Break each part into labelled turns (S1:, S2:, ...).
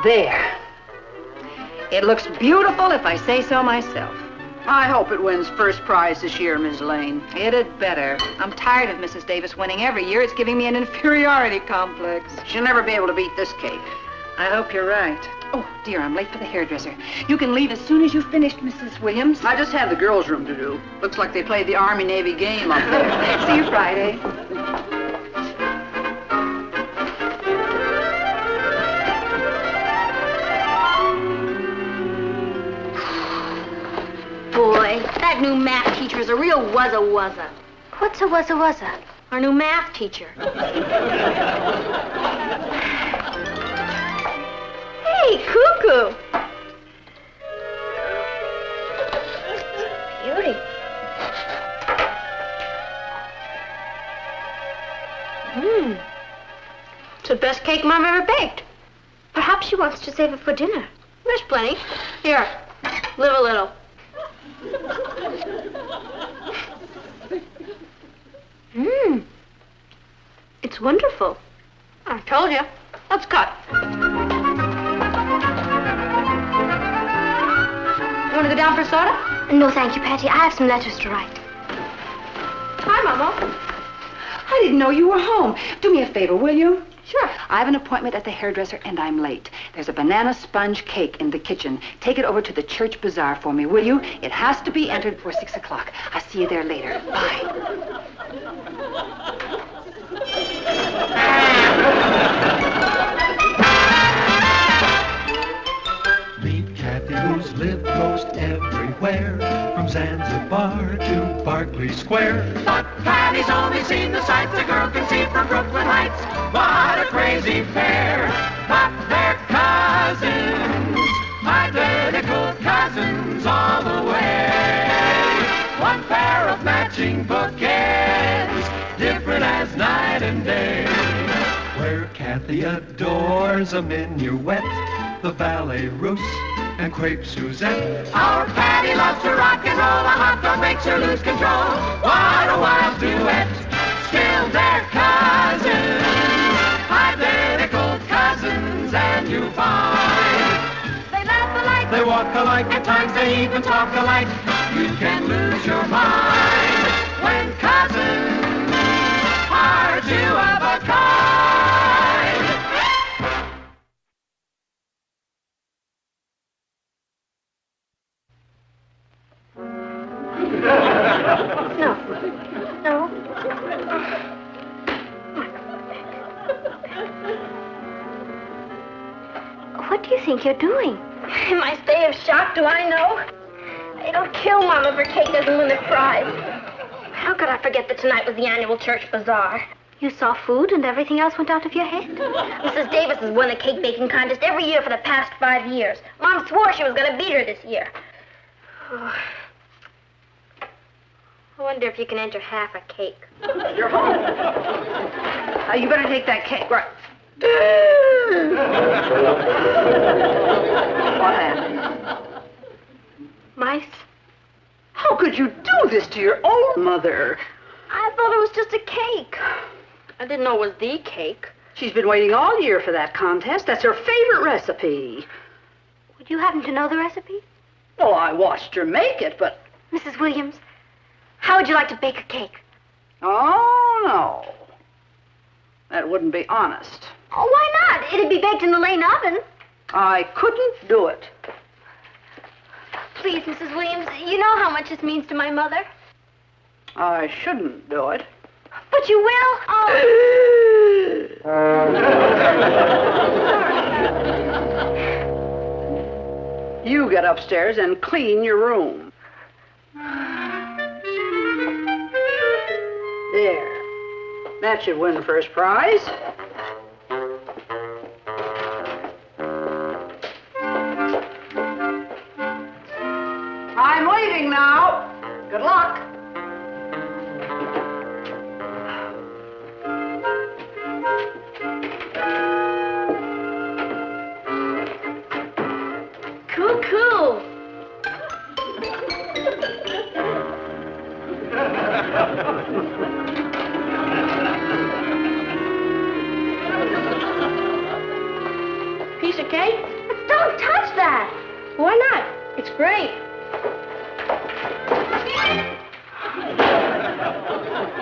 S1: There. It looks beautiful if I say so myself.
S2: I hope it wins first prize this year, Ms. Lane.
S1: It'd better. I'm tired of Mrs. Davis winning every year. It's giving me an inferiority complex.
S2: She'll never be able to beat this cake.
S1: I hope you're right. Oh, dear, I'm late for the hairdresser. You can leave as soon as you've finished, Mrs. Williams.
S2: I just have the girls' room to do. Looks like they played the Army-Navy game up there.
S1: See you Friday.
S3: Boy, that new math teacher is a real wuzza-wuzza.
S4: What's a wuzza-wuzza?
S3: Our new math teacher. Hey, Cuckoo! Beauty. It's the best cake Mom ever baked.
S4: Perhaps she wants to save it for dinner.
S3: There's plenty. Here, live a little. It's wonderful. I told you. Let's cut. You want to go down for soda?
S4: No, thank you, Patty. I have some letters to write.
S3: Hi, Mama.
S1: I didn't know you were home. Do me a favor, will you?
S3: Sure.
S1: I have an appointment at the hairdresser, and I'm late. There's a banana sponge cake in the kitchen. Take it over to the church bazaar for me, will you? It has to be entered for 6 o'clock. I'll see you there later. Bye.
S5: Meet Kathy, who's lived most everywhere, from Zanzibar to Berkeley Square. But Patty's only seen the sights a girl can see from Brooklyn Heights. What a crazy pair! But they're cousins, identical cousins all the way. One pair of matching bouquets, different as night and day. Where Kathy adores a minuet, the ballet russe, and crepe Suzette. Our Patty loves to rock and roll, a hot dog makes her lose control. What a wild duet, still they're cousins, identical cousins, and you find they laugh alike, they walk alike, at times they even talk alike. You can lose your mind when cousins are two of a kind.
S4: No. What do you think you're doing?
S3: In my state of shock, do I know? It'll kill Mom if her cake doesn't win the prize. How could I forget that tonight was the annual church bazaar?
S4: You saw food and everything else went out of your head?
S3: Mrs. Davis has won the cake baking contest every year for the past 5 years. Mom swore she was going to beat her this year. Oh. I wonder if you can enter half a cake.
S2: You're home. You better take that cake. Right. What happened?
S3: Mice?
S2: How could you do this to your own mother?
S3: I thought it was just a cake. I didn't know it was the cake.
S2: She's been waiting all year for that contest. That's her favorite recipe.
S4: Would you happen to know the recipe?
S2: Well, I watched her make it, but...
S4: Mrs. Williams, how would you like to bake a cake?
S2: Oh, no. That wouldn't be honest.
S3: Oh, why not? It'd be baked in the Lane oven.
S2: I couldn't do it.
S3: Please, Mrs. Williams, you know how much this means to my mother.
S2: I shouldn't do it.
S3: But you will? Oh.
S2: You get upstairs and clean your room. There. That should win first prize. I'm leaving now. Good luck.
S3: Cuckoo. Piece of cake? Don't touch that. Why not? It's great.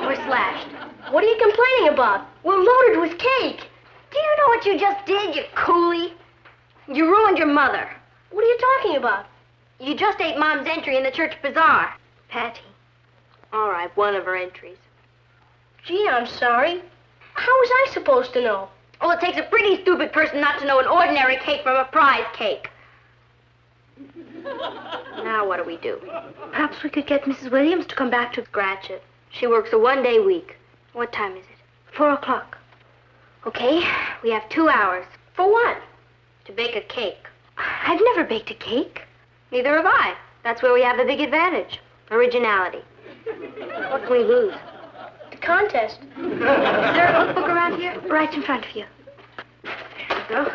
S3: We're slashed. What are you complaining about? We're loaded with cake. Do you know what you just did, you coolie? You ruined your mother. What are you talking about? You just ate Mom's entry in the church bazaar. Patty. All right, one of her entries. Gee, I'm sorry. How was I supposed to know? Well, it takes a pretty stupid person not to know an ordinary cake from a prize cake. Now what do we do? Perhaps we could get Mrs. Williams to come back to scratch it. She works a one-day week. What time is it? 4 o'clock. Okay, we have 2 hours. For what? To bake a cake. I've never baked a cake. Neither have I. That's where we have the big advantage. Originality. What can we lose? The contest. Is there a cookbook around here? Right in front of you. There we go.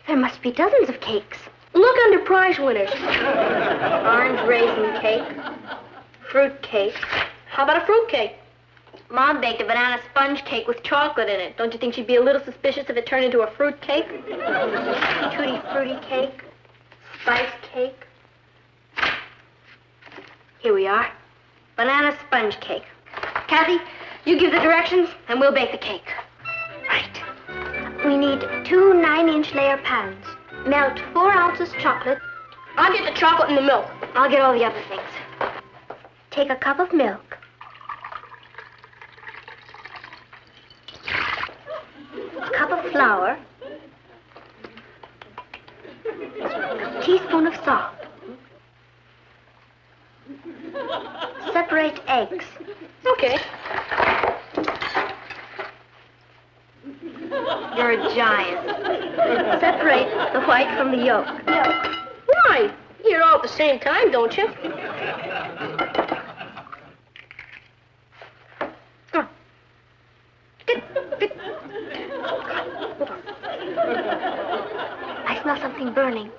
S3: There must be dozens of cakes. Look under prize winners. Orange raisin cake. Fruit cake. How about a fruit cake? Mom baked a banana sponge cake with chocolate in it. Don't you think she'd be a little suspicious if it turned into a fruit cake? Tutti frutti cake. Spice cake. Here we are. Banana sponge cake. Kathy, you give the directions and we'll bake the cake. Right. We need 2 9-inch layer pans. Melt 4 ounces chocolate. I'll get the chocolate and the milk. I'll get all the other things. Take a cup of milk. A cup of flour. A teaspoon of salt. Separate eggs. Okay. You're a giant. Separate the white from the yolk. Why? You eat it all at the same time, don't you? Come on. Get. I smell something burning.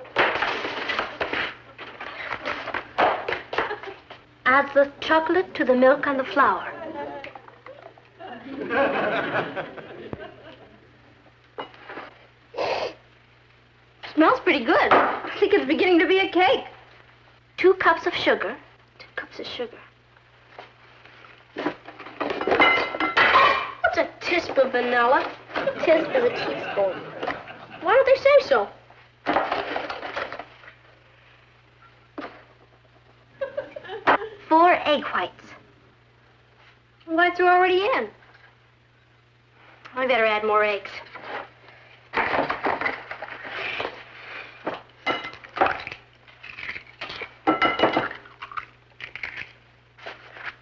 S3: Add the chocolate to the milk and the flour. Smells pretty good. I think it's beginning to be a cake. 2 cups of sugar. 2 cups of sugar. What's a tisp of vanilla? A tisp is a teaspoon. Why don't they say so? Four egg whites. The whites are already in. I better add more eggs.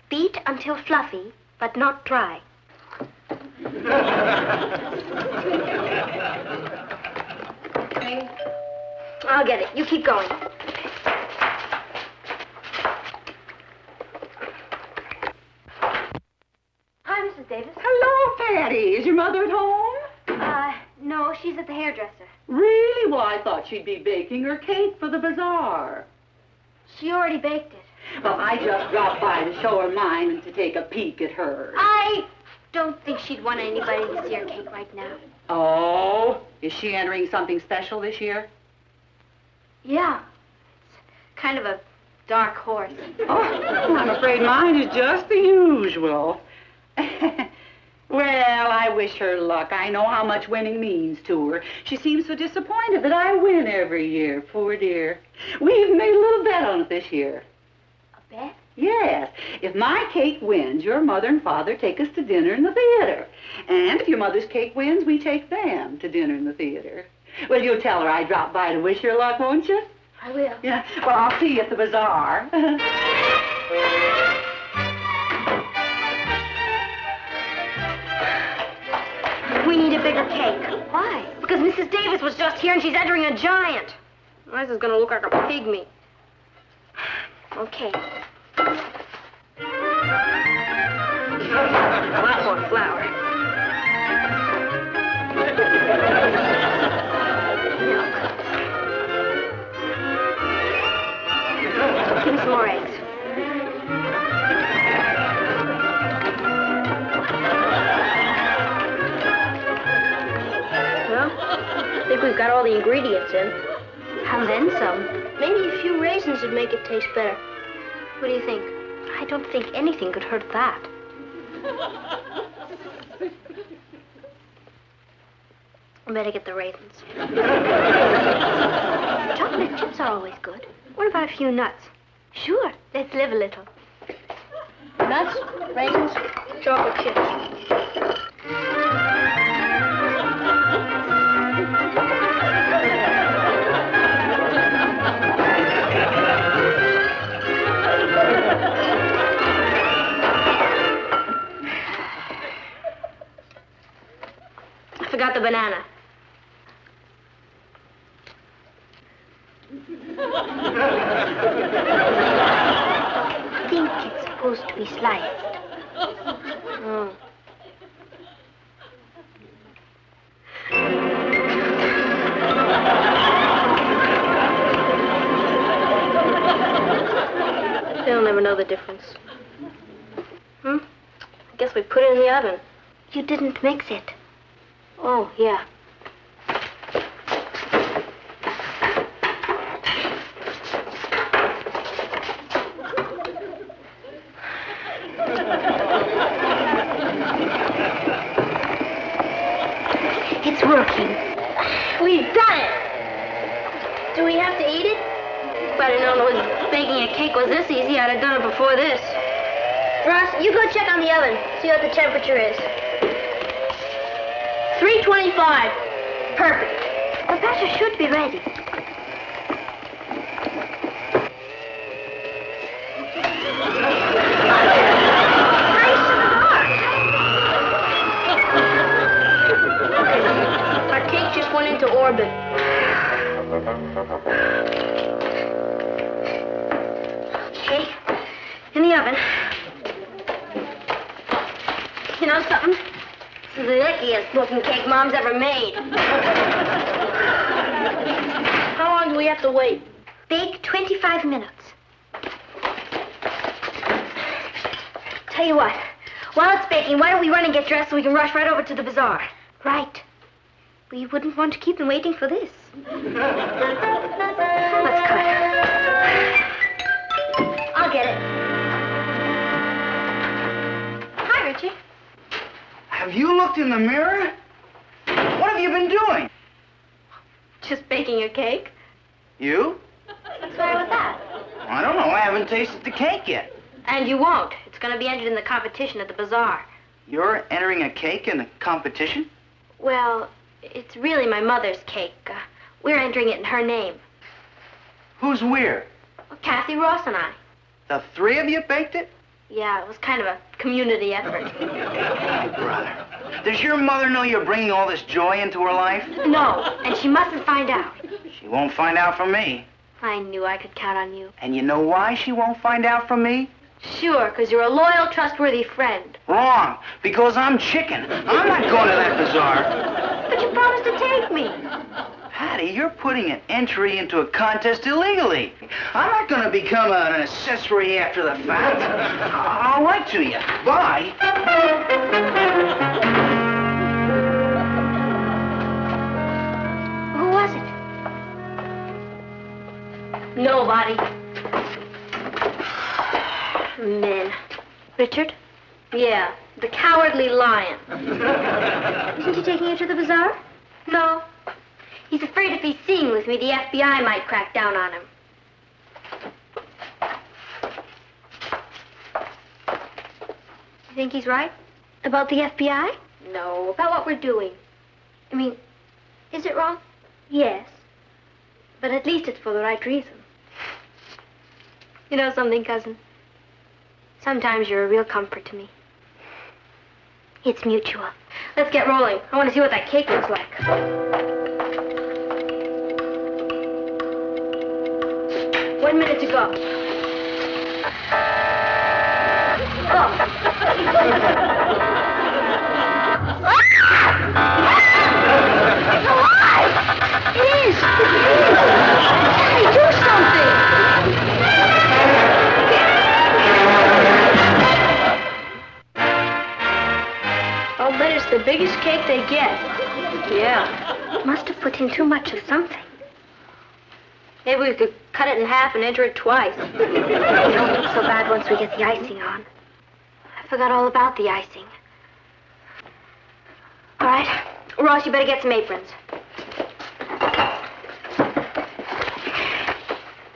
S3: Beat until fluffy, but not dry. I'll get it. You keep going. Hi, Mrs. Davis.
S2: Hello, Patty. Is your mother at home?
S3: No, she's at the hairdresser.
S2: Really? Well, I thought she'd be baking her cake for the bazaar.
S3: She already baked it.
S2: Well, I just dropped by to show her mine and to take a peek at hers.
S3: I don't think she'd want anybody to see her cake right now.
S2: Oh, is she entering something special this year?
S3: Yeah. It's kind of a dark horse.
S2: Oh, I'm afraid mine is just the usual. Well, I wish her luck. I know how much winning means to her. She seems so disappointed that I win every year, poor dear. We even made a little bet on it this year.
S3: A bet?
S2: Yes. If my cake wins, your mother and father take us to dinner in the theater. And if your mother's cake wins, we take them to dinner in the theater. Well, you'll tell her I dropped by to wish her luck, won't you?
S3: I will.
S2: Yeah. Well, I'll see you at the bazaar.
S3: We need a bigger cake. Why? Because Mrs. Davis was just here and she's entering a giant. This is going to look like a pygmy. Okay. A lot more flour. Milk. Give me some more eggs. Well, I think we we've got all the ingredients in.
S4: And then some.
S3: Maybe a few raisins would make it taste better. What do you think?
S4: I don't think anything could hurt that.
S3: I better get the raisins.
S4: Chocolate chips are always good.
S3: What about a few nuts?
S4: Sure, let's live a little.
S3: Nuts, raisins, chocolate chips.
S4: I forgot the banana.
S3: I think it's supposed to be sliced.
S4: Oh.
S3: They'll never know the difference. I guess we put it in the oven.
S4: You didn't mix it.
S3: Oh, yeah.
S4: It's working.
S3: We've done it! Do we have to eat it?
S4: If I'd have known baking a cake was this easy, I'd have done it before this.
S3: Ross, you go check on the oven. See what the temperature is. 325. Perfect.
S4: The batter should be ready.
S3: Our cake just went into orbit.
S4: Okay, in the oven. You know something? This is the lickiest looking cake Mom's ever made.
S3: How long do we have to wait?
S4: Bake 25 minutes. Tell you what, while it's baking, why don't we run and get dressed so we can rush right over to the bazaar? Right. We wouldn't want to keep them waiting for this. Let's cut. I'll get it. Hi, Richard.
S6: Have you looked in the mirror? What have you been doing?
S3: Just baking a cake?
S6: You?
S3: What's the matter with that?
S6: I don't know. I haven't tasted the cake yet.
S3: And you won't. It's going to be entered in the competition at the bazaar.
S6: You're entering a cake in the competition?
S3: Well, it's really my mother's cake. We're entering it in her name.
S6: Who's we're?
S3: Well, Kathy, Ross, and I.
S6: The three of you baked it?
S3: Yeah, it was kind of a community effort.
S6: Brother, does your mother know you're bringing all this joy into her life?
S3: No, and she mustn't find out.
S6: She won't find out from me.
S3: I knew I could count on you.
S6: And you know why she won't find out from me?
S3: Sure, because you're a loyal, trustworthy friend.
S6: Wrong, because I'm chicken. I'm not going to that bazaar.
S3: But you promised to take me.
S6: Patty, you're putting an entry into a contest illegally. I'm not going to become an accessory after the fact. I'll write to you. Bye.
S4: Who was it?
S3: Nobody.
S4: Men.
S3: Richard? Yeah, the cowardly lion.
S4: Isn't he taking you to the bazaar?
S3: No.
S4: He's afraid if he's seen with me, the FBI might crack down on him. You think he's right?
S3: About the FBI?
S4: No, about what we're doing.
S3: I mean, is it wrong?
S4: Yes. But at least it's for the right reason.
S3: You know something, cousin? Sometimes you're a real comfort to me.
S4: It's mutual.
S3: Let's get rolling. I want to see what that cake looks like. One minute to go. It is! Hey, do something! I'll bet it's the biggest cake they get. Yeah.
S4: Must have put in too much of something. Maybe we could cut it in half and enter it twice. It won't look so bad once we get the icing on. I forgot all about the icing. All right. Ross, you better get some aprons.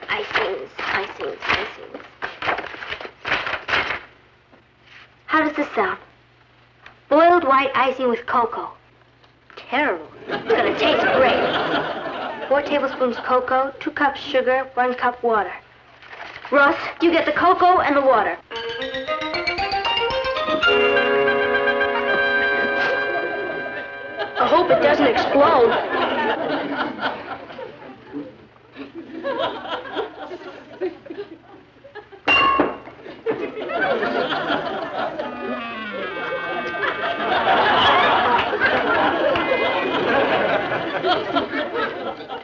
S4: Icings. How does this sound? Boiled white icing with cocoa. Terrible. It's gonna taste great. 4 tablespoons cocoa, 2 cups sugar, 1 cup water. Ross, you get the cocoa and the water. I hope it doesn't explode.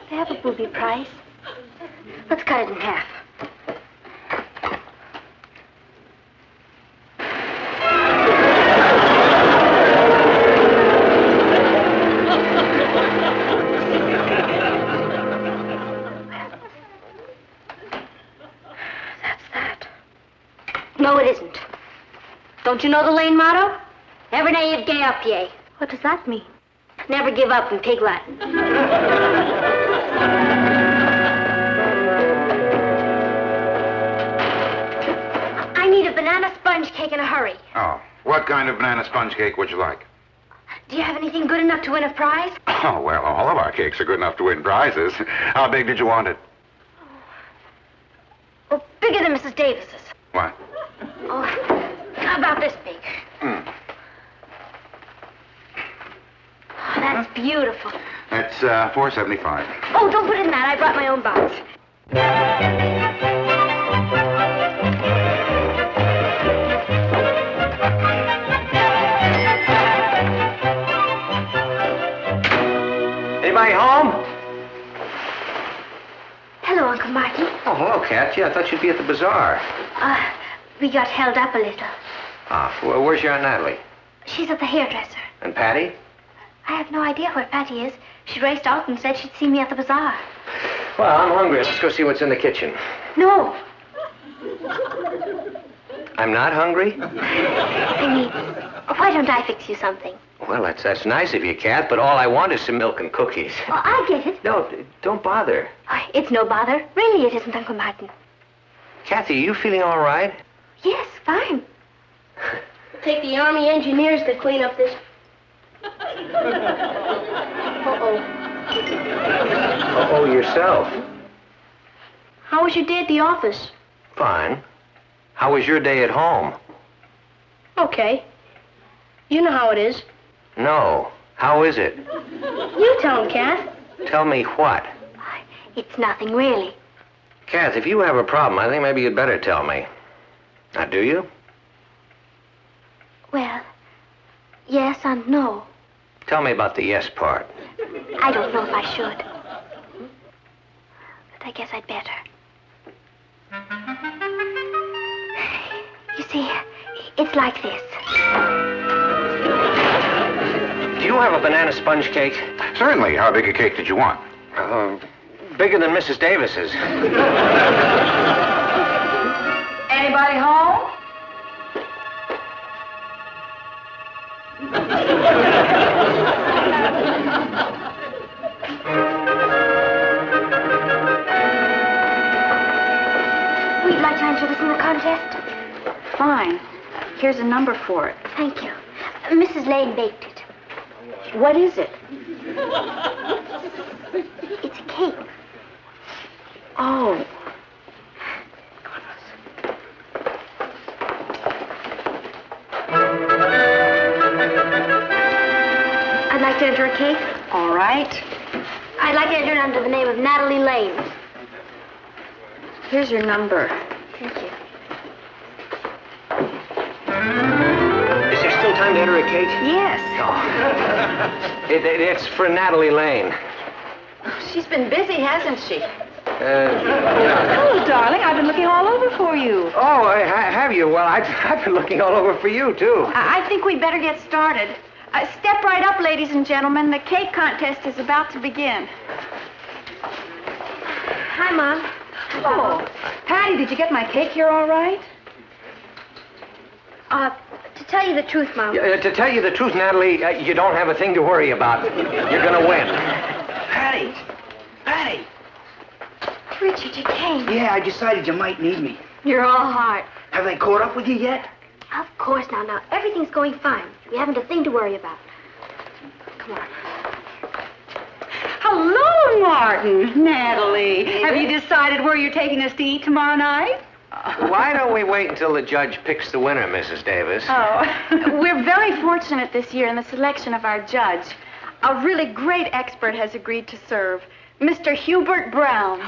S4: They have a booby prize. Let's cut it in half. No, it isn't. Don't you know the Lane motto? Never naive gay up ye. What does that mean? Never give up in Pig Latin. I need a banana sponge cake in a hurry.
S7: Oh, what kind of banana sponge cake would you like?
S4: Do you have anything good enough to win a prize?
S7: Oh, well, all of our cakes are good enough to win prizes. How big did you want it?
S4: Oh, bigger than Mrs. Davis's.
S7: What?
S4: Oh, how about this big?
S7: Hmm.
S4: Oh, that's beautiful.
S7: That's $4.75.
S4: Oh, don't put it in that. I brought my own box.
S8: Anybody home?
S4: Hello, Uncle Martin.
S8: Oh, hello, Kat. Yeah, I thought you'd be at the bazaar.
S4: We got held up a little.
S8: Ah, well, where's your Aunt Natalie?
S4: She's at the hairdresser.
S8: And Patty?
S4: I have no idea where Patty is. She raced out and said she'd see me at the bazaar.
S8: Well, I'm hungry. Let's go see what's in the kitchen.
S4: No.
S8: I'm not hungry?
S4: I mean, why don't I fix you something?
S8: Well, that's nice of you, Kat, but all I want is some milk and cookies.
S4: Oh, I get it.
S8: No, don't bother.
S4: Oh, it's no bother. Really, it isn't, Uncle Martin.
S8: Kathy, are you feeling all right?
S4: Yes, fine. Take the Army engineers to clean up this. Uh-oh.
S8: Uh-oh, yourself.
S4: How was your day at the office?
S8: Fine. How was your day at home?
S4: Okay. You know how it is.
S8: No. How is it?
S4: You tell him, Kath.
S8: Tell me what?
S4: It's nothing, really.
S8: Kath, if you have a problem, I think maybe you'd better tell me. Now, do you?
S4: Well, yes and no.
S8: Tell me about the yes part.
S4: I don't know if I should. But I guess I'd better. You see, it's like this.
S8: Do you have a banana sponge cake?
S7: Certainly. How big a cake did you want?
S8: Bigger than Mrs. Davis's.
S2: Anybody home?
S4: We'd like to enter this in the contest.
S1: Fine. Here's a number for it.
S4: Thank you. Mrs. Lane baked it.
S1: What is it?
S4: It's a cake.
S1: Oh.
S4: I'd like to enter a cake.
S1: All right.
S4: I'd like to enter it under the name of Natalie Lane.
S1: Here's your number.
S4: Thank you.
S8: Is there still time to enter a cake?
S1: Yes.
S8: Oh. It's for Natalie Lane.
S1: She's been busy, hasn't she?
S8: Yeah.
S1: Hello, darling. I've been looking all over for you.
S8: Oh, have you? Well, I've been looking all over for you, too.
S1: I think we'd better get started.
S9: Step right up, ladies and gentlemen. The cake contest is about to begin.
S3: Hi, Mom.
S1: Oh, Patty, did you get my cake here all right?
S3: To tell you the truth, Mom.
S8: To tell you the truth, Natalie, you don't have a thing to worry about. You're gonna win.
S6: Patty! Patty!
S3: Richard, you came.
S6: Yeah, I decided you might need me.
S3: You're all heart.
S6: Have they caught up with you yet?
S3: Of course, now. Everything's going fine. We haven't a thing to worry about. Come on.
S2: Hello, Martin. Natalie, have you decided where you're taking us to eat tomorrow night?
S8: Why don't we wait until the judge picks the winner, Mrs. Davis?
S9: We're very fortunate this year in the selection of our judge. A really great expert has agreed to serve, Mr. Hubert Brown.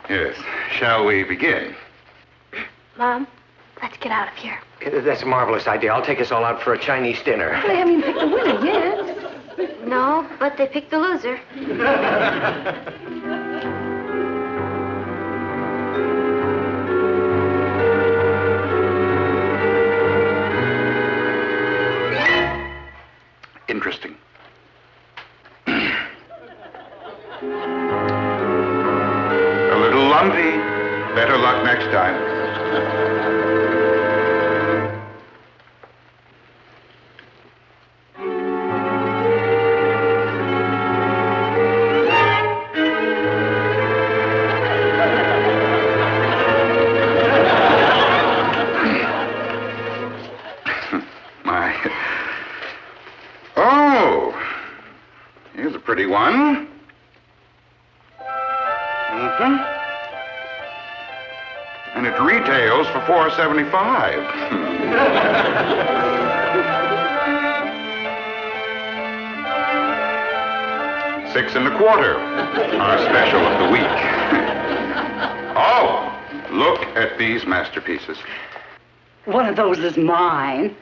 S7: Yes. Shall we begin?
S3: Mom, let's get out of here.
S8: That's a marvelous idea. I'll take us all out for a Chinese dinner.
S1: They haven't even picked the winner yet.
S3: No, but they picked the loser.
S7: Interesting. A little lumpy. Better luck next time. Pretty one. And it retails for $4.75. $6.25. Our special of the week. Oh, look at these masterpieces.
S2: One of those is mine.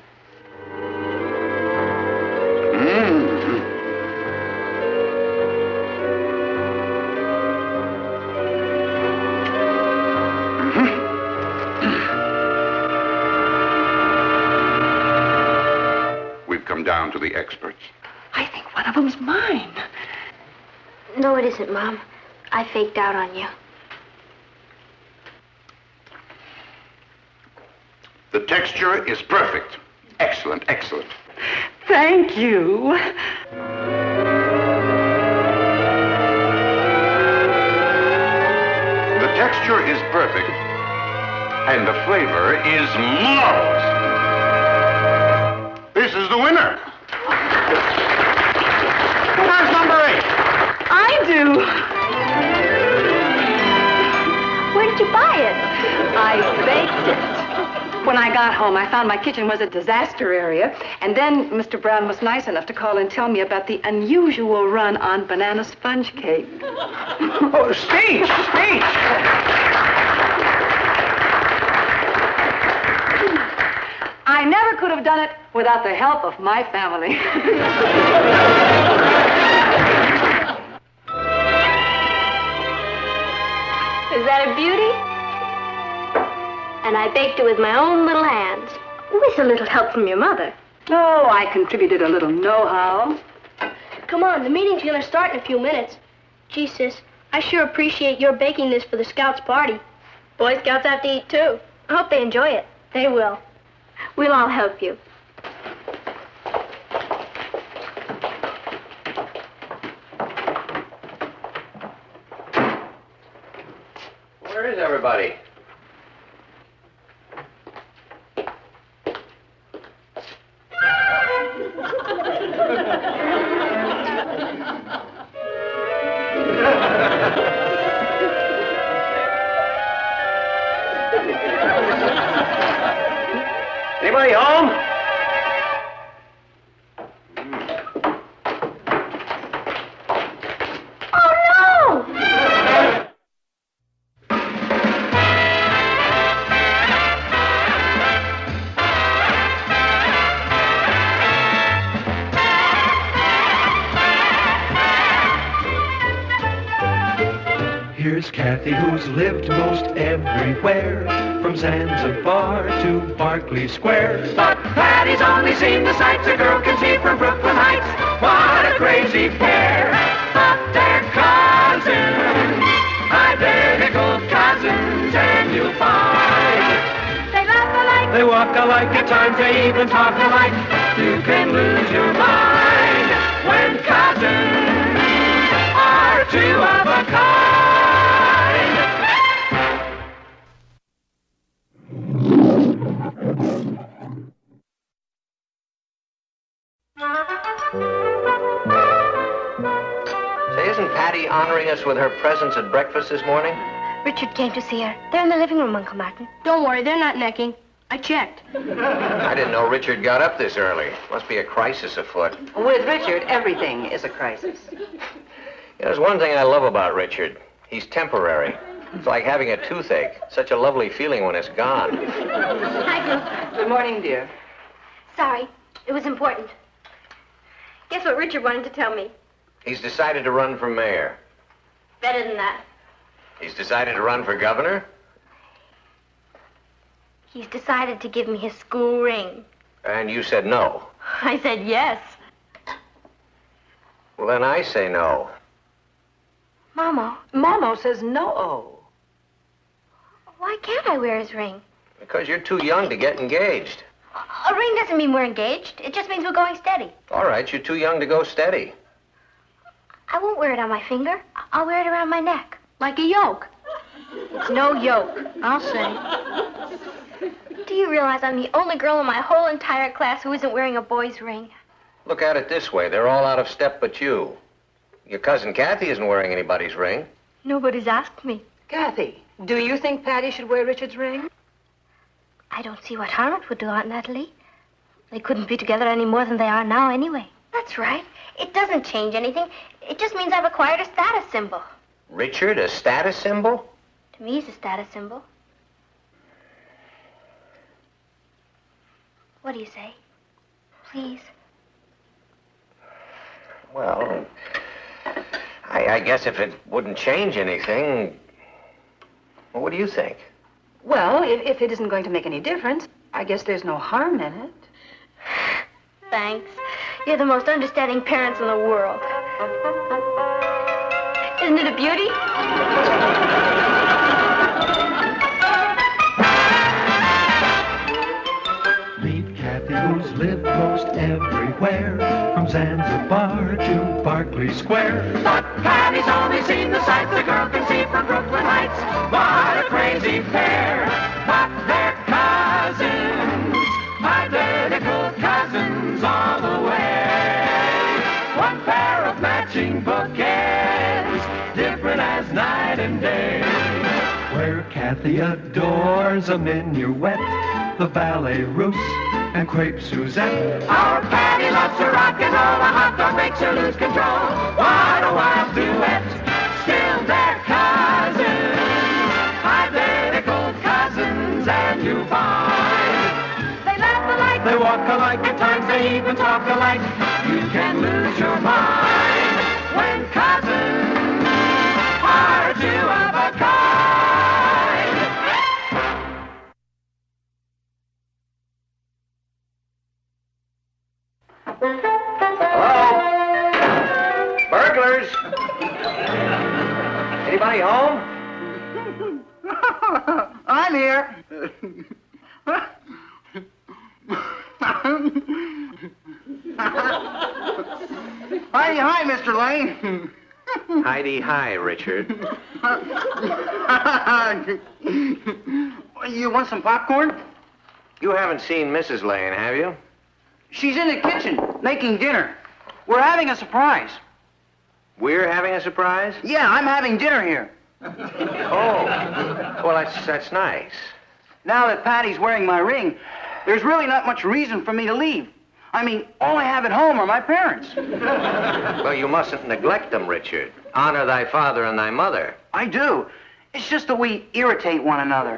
S7: Down to the experts.
S1: I think one of them's mine.
S3: No, it isn't, Mom. I faked out on you.
S7: The texture is perfect. Excellent, excellent.
S2: Thank you.
S7: The texture is perfect, and the flavor is marvelous. This is the winner. Where's number 8?
S2: I do.
S3: Where did you buy it?
S1: I baked it. When I got home, I found my kitchen was a disaster area, and then Mr. Brown was nice enough to call and tell me about the unusual run on banana sponge cake.
S6: Oh, speech!
S1: I never could have done it without the help of my family.
S3: Is that a beauty? And I baked it with my own little hands. With a little help from your mother.
S1: Oh, I contributed a little know-how.
S3: Come on, the meeting's gonna start in a few minutes. Gee, sis, I sure appreciate your baking this for the Scouts' party. Boy Scouts have to eat, too. I hope they enjoy it. They will. We'll all help you.
S8: Where is everybody? Anybody home?
S3: Oh, no!
S5: Here's Kathy, who's lived most everywhere, from Zanzibar to Berkeley Square.
S7: But Patty's only seen the sights a girl can see from Brooklyn Heights. What a crazy pair, but they're cousins, identical cousins, and you'll find
S9: They laugh alike.
S5: They walk alike, at times they even talk alike.
S7: you can lose your mind when cousins are two of a kind.
S8: Say, isn't Patty honoring us with her presence at breakfast this morning?
S4: Richard came to see her. They're in the living room, Uncle Martin.
S3: Don't worry, they're not necking. I checked.
S8: I didn't know Richard got up this early. Must be a crisis afoot.
S1: With Richard, everything is a crisis.
S8: There's one thing I love about Richard. He's temporary. It's like having a toothache. Such a lovely feeling when it's gone.
S4: Hi,
S1: Good morning, dear.
S4: Sorry, it was important. Guess what Richard wanted to tell me?
S8: He's decided to run for mayor.
S4: Better than that.
S8: He's decided to run for governor?
S4: He's decided to give me his school ring.
S8: And you said no.
S3: I said yes.
S8: Well, then I say no.
S4: Momo,
S1: Momo says no.
S4: why can't I wear his ring?
S8: Because you're too young to get engaged.
S4: A ring doesn't mean we're engaged. It just means we're going steady.
S8: All right, you're too young to go steady.
S4: I won't wear it on my finger. I'll wear it around my neck.
S3: Like a yoke.
S4: It's no yoke.
S3: I'll say.
S4: Do you realize I'm the only girl in my whole entire class who isn't wearing a boy's ring?
S8: Look at it this way. They're all out of step but you. Your cousin Kathy isn't wearing anybody's ring.
S4: Nobody's asked me.
S1: Kathy, do you think Patty should wear Richard's ring?
S4: I don't see what harm it would do, Aunt Natalie. They couldn't be together any more than they are now anyway. That's right. It doesn't change anything. It just means I've acquired a status symbol.
S8: Richard, a status symbol?
S4: To me, he's a status symbol. What do you say? Please.
S8: Well, I guess if it wouldn't change anything, well, what do you think?
S1: Well, if it isn't going to make any difference, I guess there's no harm in it.
S4: Thanks. You're the most understanding parents in the world. Isn't it a beauty?
S5: Meet Kathy, who's lived most everywhere, from Zanzibar to Berkeley Square.
S7: But Patty's only seen the sights a girl can see from Brooklyn Heights. What a crazy pair, but they're cousins, identical cousins all the way. One pair of matching bookends, different as night and day.
S5: Where Kathy adores a minuet, the ballet russe, and crepe Suzette.
S7: Our Patty loves to rock and roll, a hot dog makes her lose control. What a wild duet, still they're cousins, identical cousins, and you find they laugh alike,
S5: They walk alike,
S7: at times they even talk alike. You can lose your mind when cousins are two of a kind.
S8: Hello? Burglars? Anybody home?
S6: I'm here. Hi, Mr. Lane.
S8: Heidi, hi, Richard.
S6: You want some popcorn?
S8: You haven't seen Mrs. Lane, have you?
S6: She's in the kitchen making dinner. We're having a surprise.
S8: We're having a surprise?
S6: Yeah, I'm having dinner here.
S8: Oh. Well, that's nice.
S6: Now that Patty's wearing my ring, there's really not much reason for me to leave. I mean, all I have at home are my parents.
S8: Well, you mustn't neglect them, Richard. Honor thy father and thy mother.
S6: I do. It's just that we irritate one another.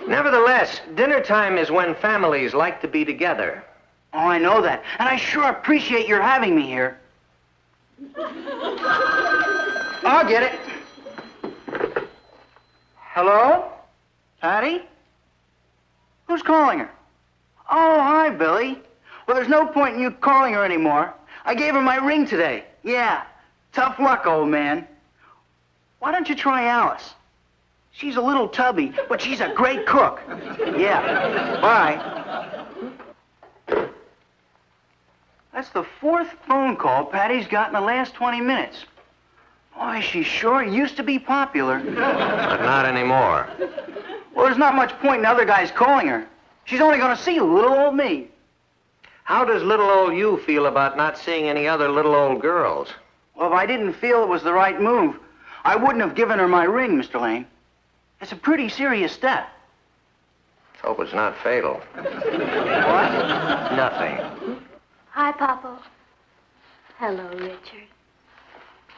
S8: Nevertheless, dinner time is when families like to be together.
S6: Oh, I know that. And I sure appreciate your having me here. I'll get it. Hello? Patty? Who's calling her? Oh, hi, Billy. Well, there's no point in you calling her anymore. I gave her my ring today. Yeah. Tough luck, old man. Why don't you try Alice? She's a little tubby, but she's a great cook. Yeah. Bye. That's the 4th phone call Patty's got in the last 20 minutes. Boy, she sure used to be popular.
S8: But not anymore.
S6: Well, there's not much point in other guys calling her. She's only going to see little old me.
S8: How does little old you feel about not seeing any other little old girls?
S6: Well, if I didn't feel it was the right move, I wouldn't have given her my ring, Mr. Lane. It's a pretty serious step.
S8: Hope it's not fatal.
S6: What?
S8: Nothing.
S4: Hi, Papa. Hello, Richard.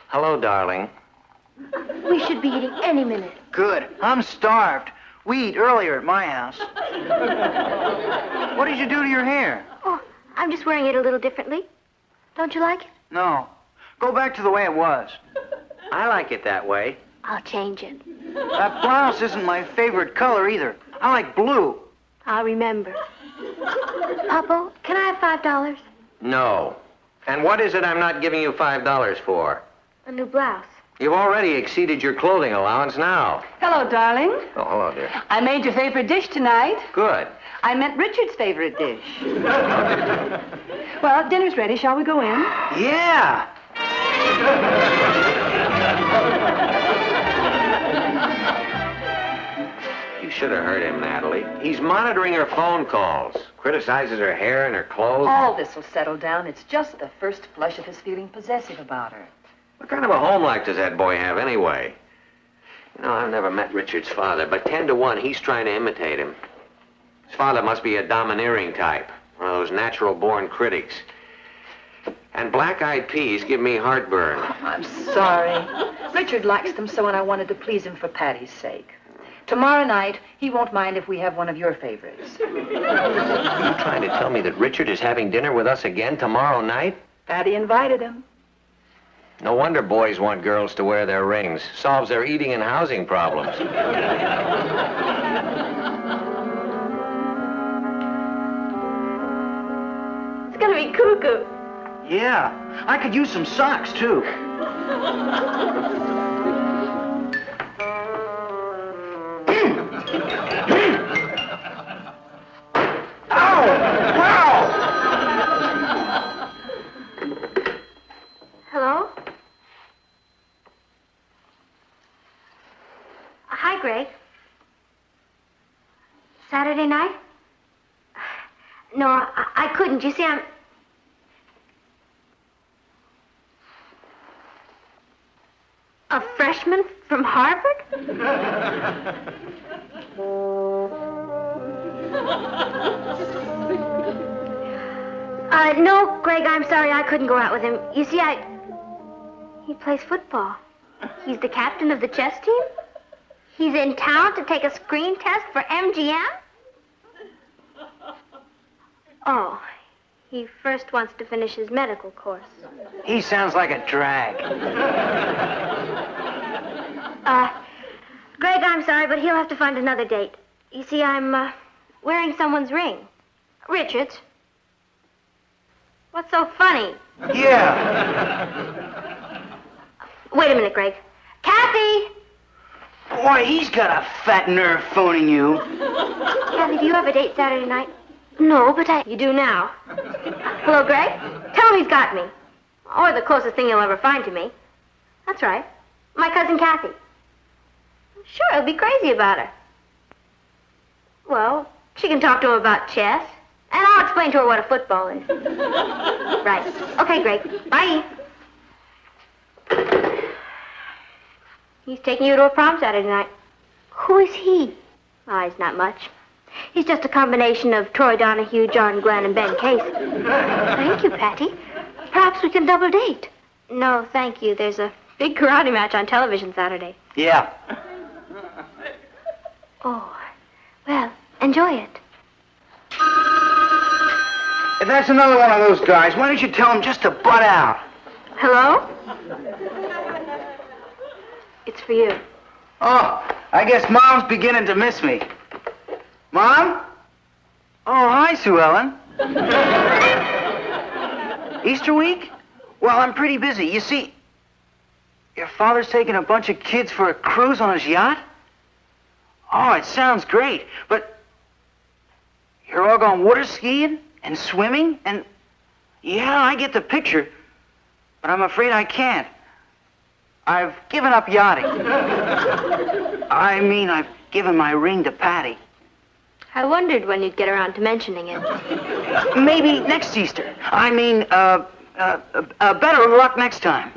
S8: Hello, darling.
S4: We should be eating any minute.
S6: Good. I'm starved. We eat earlier at my house. What did you do to your hair?
S4: Oh, I'm just wearing it a little differently. Don't you like it?
S6: No. Go back to the way it was.
S8: I like it that way.
S4: I'll change it.
S6: That blouse isn't my favorite color either. I like blue.
S4: I'll remember. Papa, can I have $5?
S8: No. And what is it I'm not giving you $5 for?
S4: A new blouse.
S8: You've already exceeded your clothing allowance now.
S1: Hello, darling.
S8: Oh, hello, dear.
S1: I made your favorite dish tonight.
S8: Good.
S1: I meant Richard's favorite dish. Well, dinner's ready. Shall we go in?
S6: Yeah.
S8: You should have heard him, Natalie. He's monitoring her phone calls, criticizes her hair and her clothes.
S1: All this will settle down. It's just the first flush of his feeling possessive about her.
S8: What kind of a home life does that boy have anyway? You know, I've never met Richard's father, but 10 to 1, he's trying to imitate him. His father must be a domineering type, one of those natural-born critics. And black-eyed peas give me heartburn.
S1: I'm sorry. Richard likes them so, and I wanted to please him for Patty's sake. Tomorrow night, he won't mind if we have one of your favorites.
S8: Are you trying to tell me that Richard is having dinner with us again tomorrow night?
S1: Patty invited him.
S8: No wonder boys want girls to wear their rings. Solves their eating and housing problems.
S4: It's gonna be cuckoo.
S6: Yeah. I could use some socks, too. Ow! Wow!
S4: Hello? Hi, Greg. Saturday night? No, I couldn't. You see, I'm... A freshman from Harvard? No, Greg, I'm sorry. I couldn't go out with him. You see, he plays football. He's the captain of the chess team. He's in town to take a screen test for MGM. Oh, he first wants to finish his medical course.
S6: He sounds like a drag.
S4: Greg, I'm sorry, but he'll have to find another date. You see, I'm, wearing someone's ring. Richard's. What's so funny?
S6: Yeah.
S4: Wait a minute, Greg. Kathy!
S6: Boy, he's got a fat nerve phoning you.
S4: Kathy, do you have a date Saturday night? No, but you do now. Hello, Greg? Tell him he's got me. Or the closest thing he'll ever find to me. That's right. My cousin Kathy. Sure, he'll be crazy about her. Well, she can talk to him about chess. And I'll explain to her what a football is. Right. Okay, Greg. Bye. He's taking you to a prom Saturday night. Who is he? Oh, he's not much. He's just a combination of Troy Donahue, John Glenn, and Ben Case. Thank you, Patty. Perhaps we can double date. No, thank you. There's a big karate match on television Saturday.
S6: Yeah.
S4: Oh, well, enjoy it.
S6: If that's another one of those guys, why don't you tell him just to butt out?
S4: Hello?
S3: for you.
S6: Oh, I guess Mom's beginning to miss me. Mom? Oh, hi, Sue Ellen. Easter week? Well, I'm pretty busy. You see, your father's taking a bunch of kids for a cruise on his yacht? Oh, it sounds great, but you're all going water skiing and swimming and... Yeah, I get the picture, but I'm afraid I can't. I've given up yachting. I mean, I've given my ring to Patty.
S3: I wondered when you'd get around to mentioning it.
S6: Maybe next Easter. I mean, better luck next time.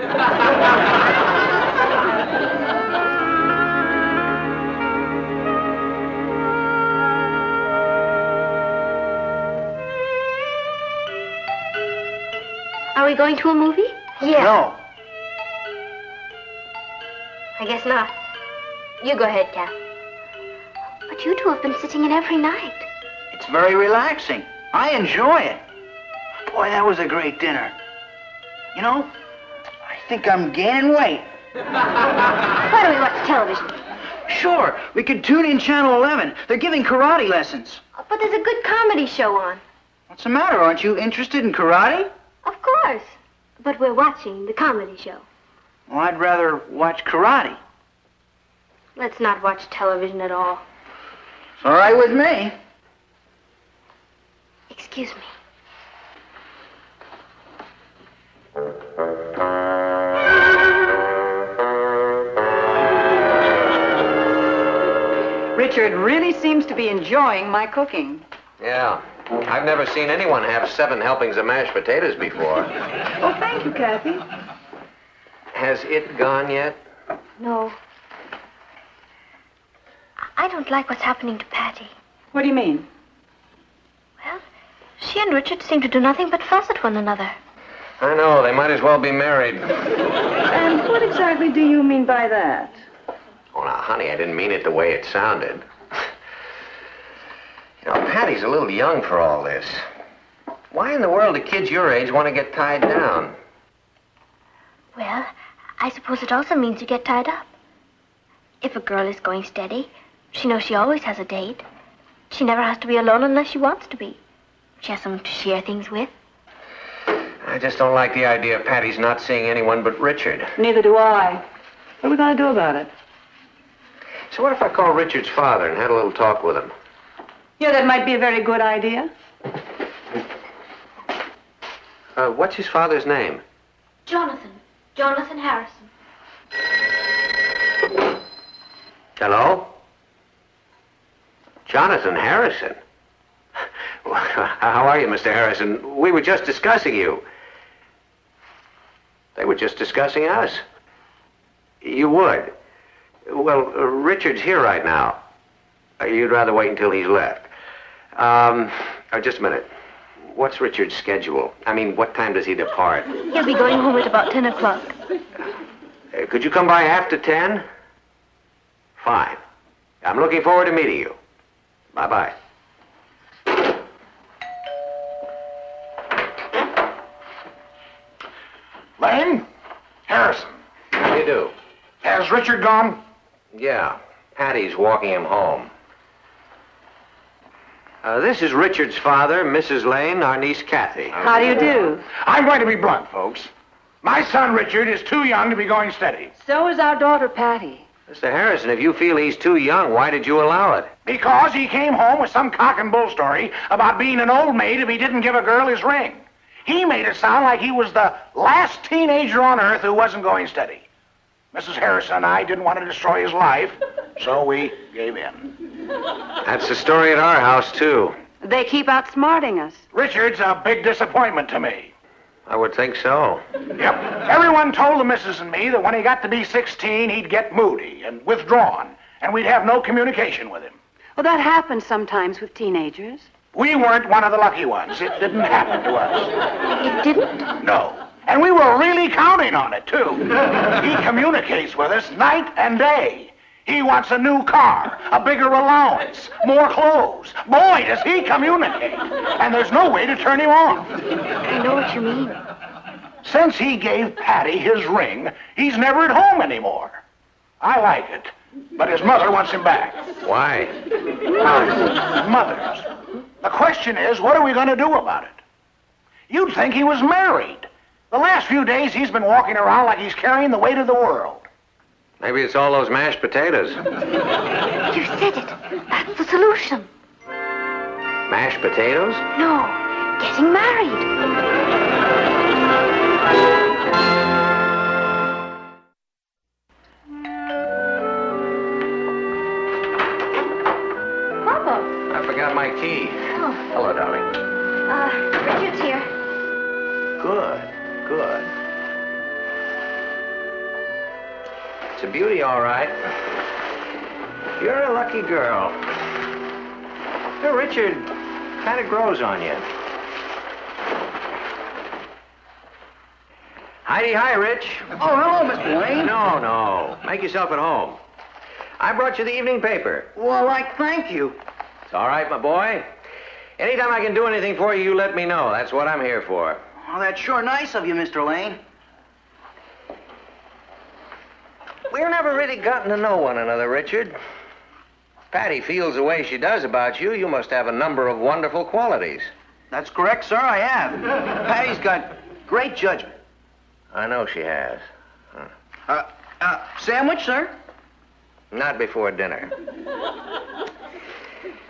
S3: Are we going to a movie?
S4: Yeah.
S6: No.
S3: I guess not. You go ahead, Kath.
S4: But you two have been sitting in every night.
S6: It's very relaxing. I enjoy it. Boy, that was a great dinner. You know, I think I'm gaining weight.
S4: Why don't we watch television?
S6: Sure, we could tune in Channel 11. They're giving karate lessons.
S3: But there's a good comedy show on.
S6: What's the matter? Aren't you interested in karate?
S3: Of course. But we're watching the comedy show.
S6: Well, I'd rather watch karate.
S3: Let's not watch television at all.
S6: It's all right with me.
S3: Excuse me.
S1: Richard really seems to be enjoying my cooking.
S8: Yeah. I've never seen anyone have 7 helpings of mashed potatoes before.
S1: Oh, thank you, Kathy.
S8: Has it gone yet?
S3: No. I don't like what's happening to Patty.
S1: What do you mean?
S3: Well, she and Richard seem to do nothing but fuss at one another.
S8: I know. They might as well be married.
S1: And what exactly do you mean by that?
S8: Oh, now, honey, I didn't mean it the way it sounded. You know, Patty's a little young for all this. Why in the world do kids your age want to get tied down?
S3: Well, I suppose it also means you get tied up. If a girl is going steady, she knows she always has a date. She never has to be alone unless she wants to be. She has someone to share things with.
S8: I just don't like the idea of Patty's not seeing anyone but Richard.
S1: Neither do I. What are we going to do about it?
S8: So what if I call Richard's father and had a little talk with him?
S1: Yeah, that might be a very good idea.
S8: What's his father's name?
S3: Jonathan. Jonathan Harrison.
S8: Hello? Jonathan Harrison? How are you, Mr. Harrison? We were just discussing you. They were just discussing us. You would? Well, Richard's here right now. You'd rather wait until he's left. Just a minute. What's Richard's schedule? I mean, what time does he depart?
S3: He'll be going home at about 10 o'clock.
S8: Could you come by after 10? Fine. I'm looking forward to meeting you. Bye-bye.
S10: Lane? Harrison.
S8: How do you do?
S10: Has Richard gone?
S8: Yeah. Patty's walking him home. This is Richard's father, Mrs. Lane, our niece Kathy.
S1: How do you do?
S10: I'm going to be blunt, folks. My son, Richard, is too young to be going steady.
S1: So is our daughter, Patty.
S8: Mr. Harrison, if you feel he's too young, why did you allow it?
S10: Because he came home with some cock and bull story about being an old maid if he didn't give a girl his ring. He made it sound like he was the last teenager on earth who wasn't going steady. Mrs. Harrison and I didn't want to destroy his life, so we gave in.
S8: That's the story at our house, too.
S1: They keep outsmarting us.
S10: Richard's a big disappointment to me.
S8: I would think so.
S10: Yep. Everyone told the missus and me that when he got to be 16, he'd get moody and withdrawn, and we'd have no communication with him.
S1: Well, that happens sometimes with teenagers.
S10: We weren't one of the lucky ones. It didn't happen to us.
S3: It didn't?
S10: No. And we were really counting on it, too. He communicates with us night and day. He wants a new car, a bigger allowance, more clothes. Boy, does he communicate. And there's no way to turn him off.
S3: I know what you mean.
S10: Since he gave Patty his ring, he's never at home anymore. I like it. But his mother wants him back.
S8: Why?
S10: Mothers. The question is, what are we going to do about it? You'd think he was married. The last few days, he's been walking around like he's carrying the weight of the world.
S8: Maybe it's all those mashed potatoes.
S4: You said it. That's the solution.
S8: Mashed potatoes?
S4: No, getting married.
S8: I forgot my key.
S4: Oh.
S8: Hello, darling.
S4: Richard's here.
S8: Good, good. It's a beauty, all right. You're a lucky girl. Hey, Richard kind of grows on you. Heidi, hi, Rich.
S6: Oh, hello, Mr. Lane.
S8: No. Make yourself at home. I brought you the evening paper.
S6: Well, thank you.
S8: It's all right, my boy. Anytime I can do anything for you, you let me know. That's what I'm here for.
S6: Oh, that's sure nice of you, Mr. Lane.
S8: We've never really gotten to know one another, Richard. Patty feels the way she does about you. You must have a number of wonderful qualities.
S6: That's correct, sir, I have. Patty's got great judgment.
S8: I know she has.
S6: Sandwich, sir?
S8: Not before dinner.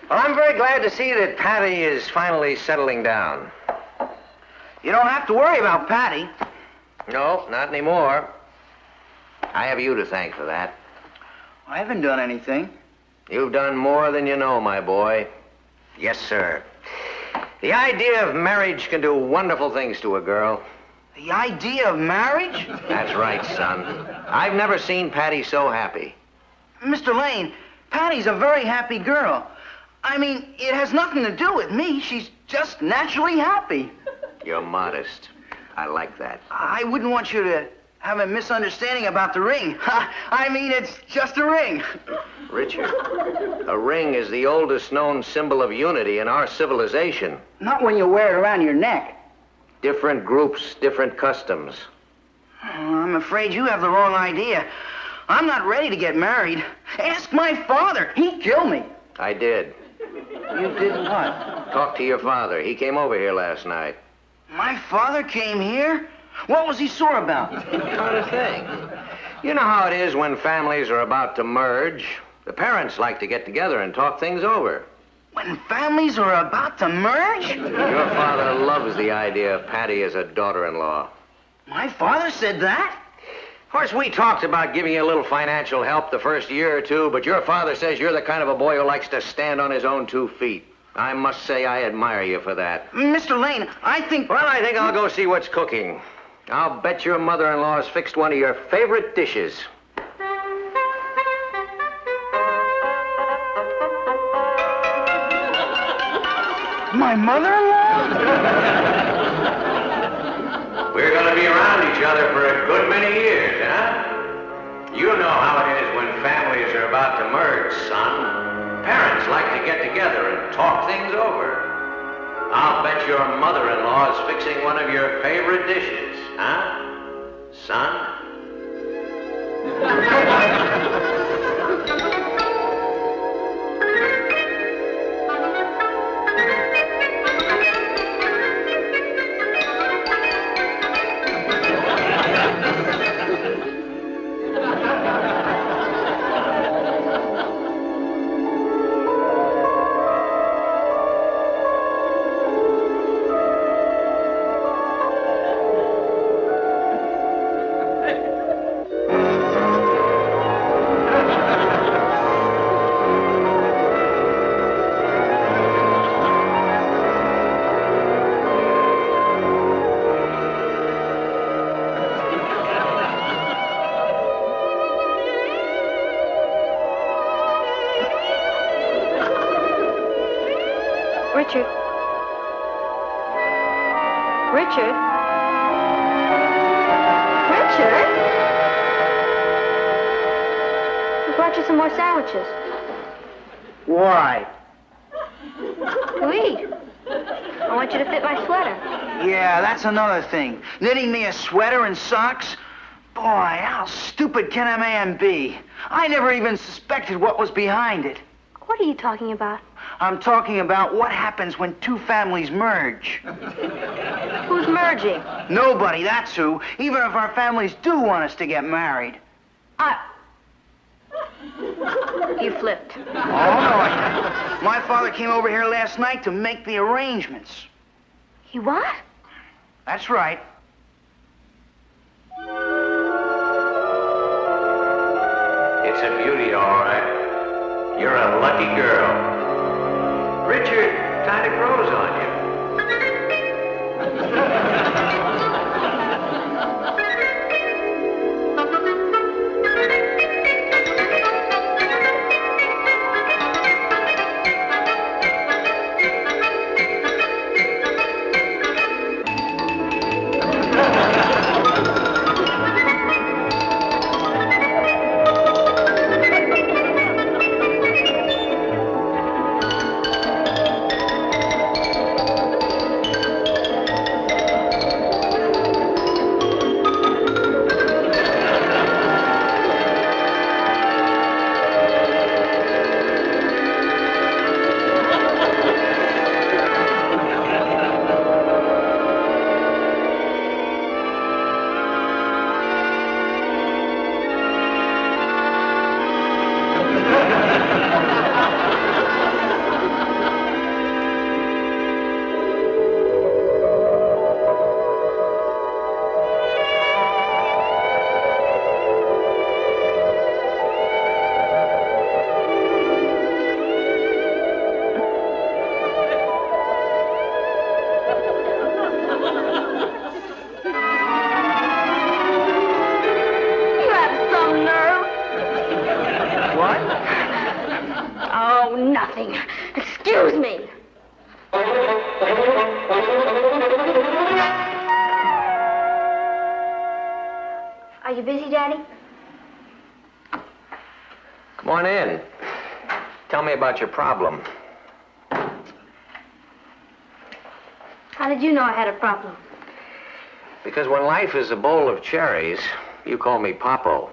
S8: Well, I'm very glad to see that Patty is finally settling down.
S6: You don't have to worry about Patty.
S8: No, not anymore. I have you to thank for that.
S6: I haven't done anything.
S8: You've done more than you know, my boy. Yes, sir. The idea of marriage can do wonderful things to a girl.
S6: The idea of marriage?
S8: That's right, son. I've never seen Patty so happy.
S6: Mr. Lane, Patty's a very happy girl. I mean, it has nothing to do with me. She's just naturally happy.
S8: You're modest. I like that.
S6: I wouldn't want you to have a misunderstanding about the ring. I mean, it's just a ring.
S8: Richard, a ring is the oldest known symbol of unity in our civilization.
S6: Not when you wear it around your neck.
S8: Different groups, different customs.
S6: I'm afraid you have the wrong idea. I'm not ready to get married. Ask my father. He'd kill me.
S8: I did.
S6: You did what?
S8: Talk to your father. He came over here last night.
S6: My father came here? What was he sore about?
S8: Not a thing. You know how it is when families are about to merge. The parents like to get together and talk things over.
S6: When families are about to merge?
S8: Your father loves the idea of Patty as a daughter-in-law.
S6: My father said that?
S8: Of course, we talked about giving you a little financial help the first year or two, but your father says you're the kind of a boy who likes to stand on his own 2 feet. I must say I admire you for that.
S6: Mr. Lane, I think...
S8: Well, I think I'll go see what's cooking. I'll bet your mother-in-law has fixed one of your favorite dishes.
S6: My mother-in-law?
S8: We're going to be around each other for a good many years, huh? You know how it is when families are about to merge, son. Parents like to get together and talk things over. I'll bet your mother-in-law is fixing one of your favorite dishes, huh? Son?
S9: Richard. Richard? Richard?
S4: I brought you some more sandwiches.
S6: Why?
S4: To eat. I want you to fit my sweater.
S6: Yeah, that's another thing. Knitting me a sweater and socks? Boy, how stupid can a man be? I never even suspected what was behind it.
S4: What are you talking about?
S6: I'm talking about what happens when two families merge.
S4: Who's merging?
S6: Nobody, that's who. Even if our families do want us to get married.
S4: You flipped.
S6: Oh, no. My father came over here last night to make the arrangements.
S4: He what?
S6: That's right.
S8: It's a beauty, all right. You're a lucky girl. Richard kind of grows on you.
S4: Nothing. Excuse me. Are you busy, Daddy?
S8: Come on in. Tell me about your problem.
S4: How did you know I had a problem?
S8: Because when life is a bowl of cherries, you call me Popo.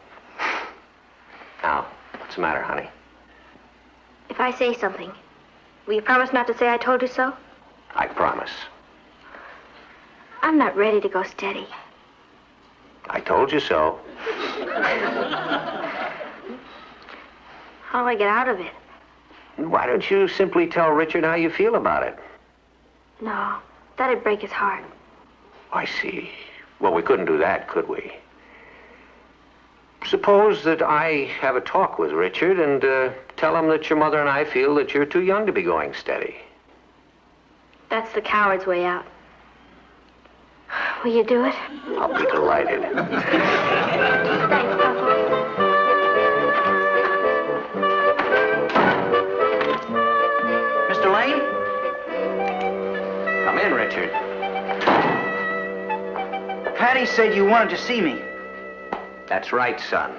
S8: Now, what's the matter, honey?
S4: If I say something, will you promise not to say I told you so?
S8: I promise.
S4: I'm not ready to go steady.
S8: I told you so.
S4: How do I get out of it?
S8: Why don't you simply tell Richard how you feel about it?
S4: No, that'd break his heart.
S8: I see. Well, we couldn't do that, could we? Suppose that I have a talk with Richard and tell him that your mother and I feel that you're too young to be going steady.
S4: That's the coward's way out. Will you do it?
S8: I'll be delighted.
S4: Thanks, Papa.
S6: Mr. Lane?
S8: Come in, Richard.
S6: Patty said you wanted to see me.
S8: That's right, son.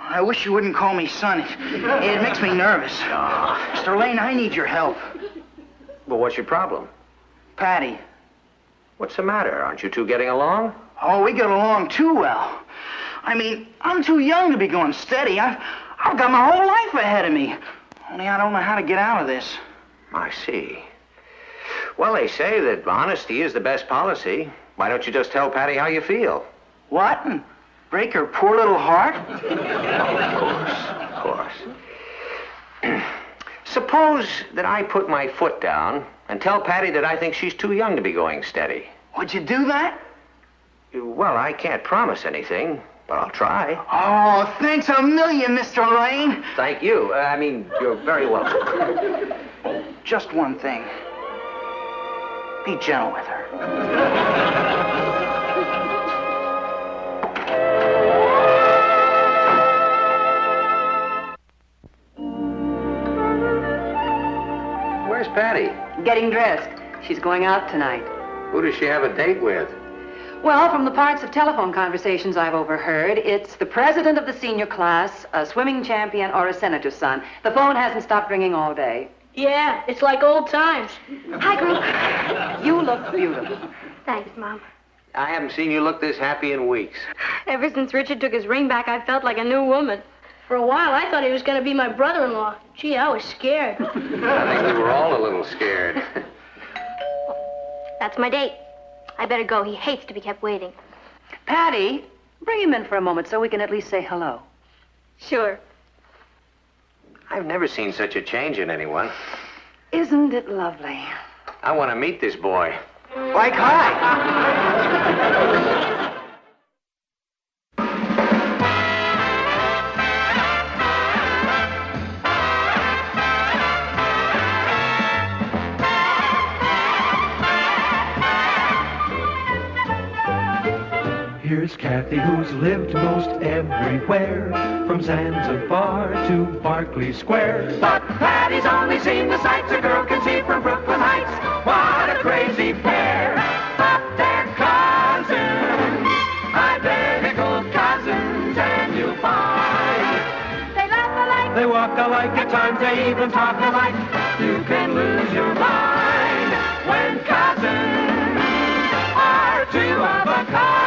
S6: I wish you wouldn't call me son. It makes me nervous. Mr. Lane, I need your help.
S8: Well, what's your problem?
S6: Patty.
S8: What's the matter? Aren't you two getting along?
S6: Oh, we get along too well. I mean, I'm too young to be going steady. I've got my whole life ahead of me. Only I don't know how to get out of this.
S8: I see. Well, they say that honesty is the best policy. Why don't you just tell Patty how you feel?
S6: What? And break her poor little heart?
S8: Of course. Suppose that I put my foot down and tell Patty that I think she's too young to be going steady.
S6: Would you do that?
S8: Well, I can't promise anything, but I'll try.
S6: Oh, thanks a million, Mr. Lane.
S8: Thank you. You're very welcome.
S6: Just one thing. Be gentle with her.
S8: Where's Patty?
S1: Getting dressed. She's going out tonight.
S8: Who does she have a date with?
S1: Well, from the parts of telephone conversations I've overheard, it's the president of the senior class, a swimming champion, or a senator's son. The phone hasn't stopped ringing all day.
S3: Yeah, it's like old times.
S1: Hi, group. You look beautiful.
S4: Thanks, Mom.
S8: I haven't seen you look this happy in weeks.
S3: Ever since Richard took his ring back, I felt like a new woman. For a while, I thought he was going to be my brother-in-law. Gee, I was scared.
S8: I think we were all a little scared.
S3: That's my date. I better go. He hates to be kept waiting.
S1: Patty, bring him in for a moment so we can at least say hello.
S3: Sure.
S8: I've never seen such a change in anyone.
S1: Isn't it lovely?
S8: I want to meet this boy.
S6: Like hi.
S5: Here's Kathy, who's lived most everywhere, from Zanzibar to Berkeley Square.
S7: But Patty's only seen the sights a girl can see from Brooklyn Heights. What a crazy pair! But they're cousins, identical cousins, and you'll find they laugh alike,
S5: They walk alike,
S7: at times they even talk alike. You can lose your mind when cousins are two of a kind.